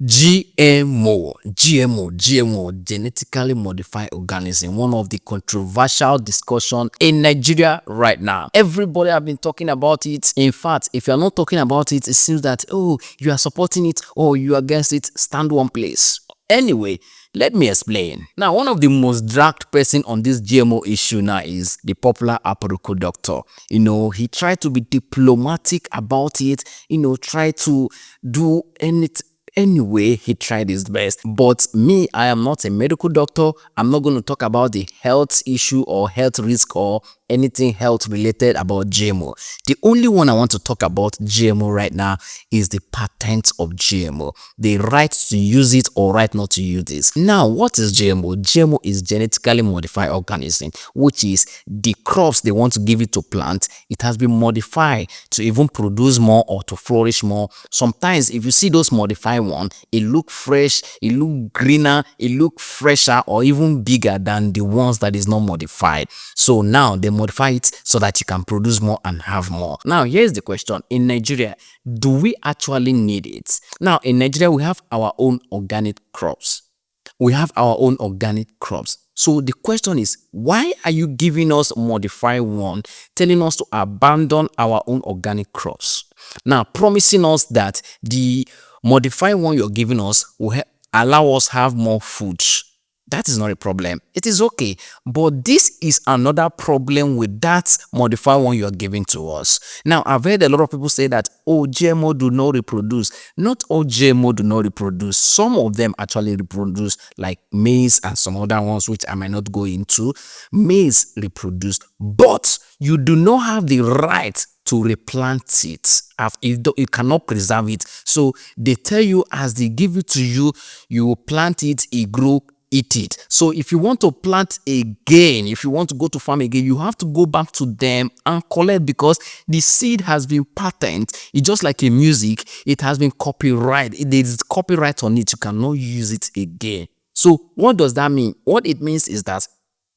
GMO, genetically modified organism, one of the controversial discussion in Nigeria right now. Everybody have been talking about it. In fact, if you are not talking about it, it seems that, oh, you are supporting it or you are against it. Stand one place. Anyway, let me explain. Now, one of the most dragged person on this GMO issue now is the popular Aproko doctor. He tried to be diplomatic about it, try to do anything. Anyway, he tried his best. But me, I am not a medical doctor. I'm not going to talk about the health issue or health risk or anything health related about GMO. The only one I want to talk about GMO right now is the patent of GMO. The right to use it or right not to use it. Now, what is GMO? GMO is genetically modified organism, which is the crops they want to give it to plant. It has been modified to even produce more or to flourish more. Sometimes, if you see those modified one, it look fresh, it look greener, it look fresher or even bigger than the ones that is not modified. So now they modify it so that you can produce more and have more. Now here's the question: in Nigeria, do we actually need it? Now in Nigeria, we have our own organic crops. So the question is, why are you giving us modified one, telling us to abandon our own organic crops? Now promising us that the modified one you're giving us will allow us have more food. That is not a problem. It is okay. But this is another problem with that modified one you are giving to us. Now, I've heard a lot of people say that, oh, GMO do not reproduce. Not all GMO do not reproduce. Some of them actually reproduce, like maize and some other ones, which I might not go into. Maize reproduced, but you do not have the right to replant it. You cannot preserve it. So they tell you as they give it to you, you will plant it, it grow, eat it. So if you want to plant again, if you want to go to farm again, you have to go back to them and collect, because the seed has been patented. It's just like a music, it has been copyrighted. There is copyright on it. You cannot use it again. So what does that mean? What it means is that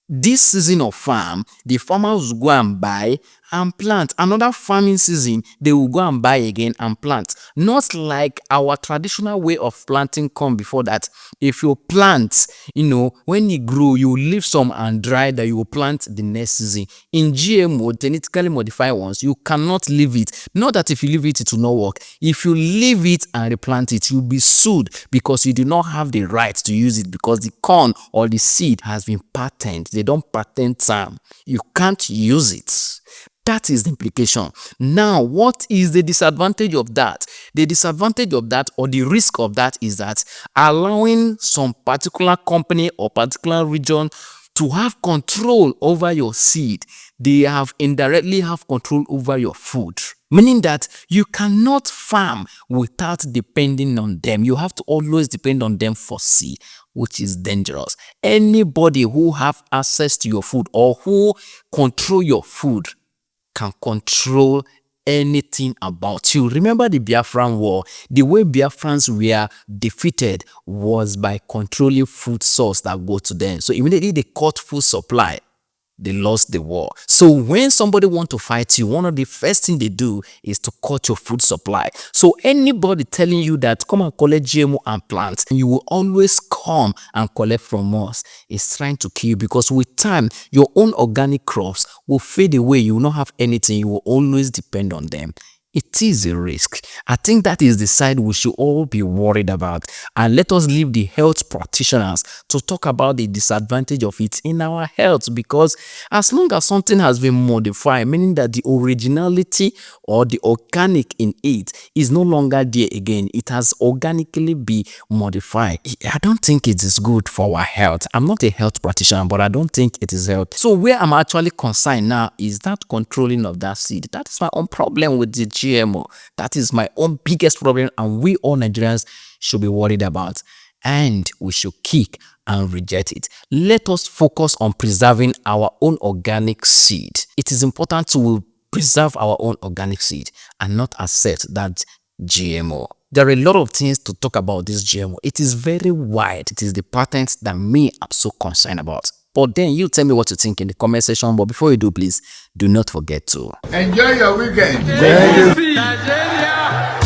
this season of farm, the farmers will go and buy and plant. Another farming season, they will go and buy again and plant. Not like our traditional way of planting corn before that. If you plant, when you grow, you leave some and dry that you will plant the next season. In GMO, genetically modified ones, you cannot leave it. Not that if you leave it, it will not work. If you leave it and replant it, you'll be sued because you do not have the right to use it, because the corn or the seed has been patented. They don't patent them. You can't use it. That is the implication. Now, what is the disadvantage of that? The disadvantage of that, or the risk of that, is that allowing some particular company or particular region to have control over your seed, they have indirectly have control over your food. Meaning that you cannot farm without depending on them. You have to always depend on them for seed, which is dangerous. Anybody who have access to your food or who control your food can control anything about you. Remember the Biafran War. The way Biafrans were defeated was by controlling food source that go to them. So immediately they cut food supply, they lost the war. So when somebody want to fight you, one of the first thing they do is to cut your food supply. So anybody telling you that come and collect GMO and plant, you will always come and collect from us, is trying to kill you, because with time, your own organic crops will fade away. You will not have anything. You will always depend on them. It is a risk. I think that is the side we should all be worried about. And let us leave the health practitioners to talk about the disadvantage of it in our health, because as long as something has been modified, meaning that the originality or the organic in it is no longer there again, it has organically been modified. I don't think it is good for our health. I'm not a health practitioner, but I don't think it is health. So where I'm actually concerned now is that controlling of that seed. That is my own problem with the GMO. That is my own biggest problem, and we all Nigerians should be worried about, and we should kick and reject it. Let us focus on preserving our own organic seed. It is important to preserve our own organic seed and not accept that GMO. There are a lot of things to talk about this GMO. It is very wide. It is the patents that me I'm so concerned about. But then you tell me what you think in the comment section. But before you do, please do not forget to enjoy your weekend. Nigeria.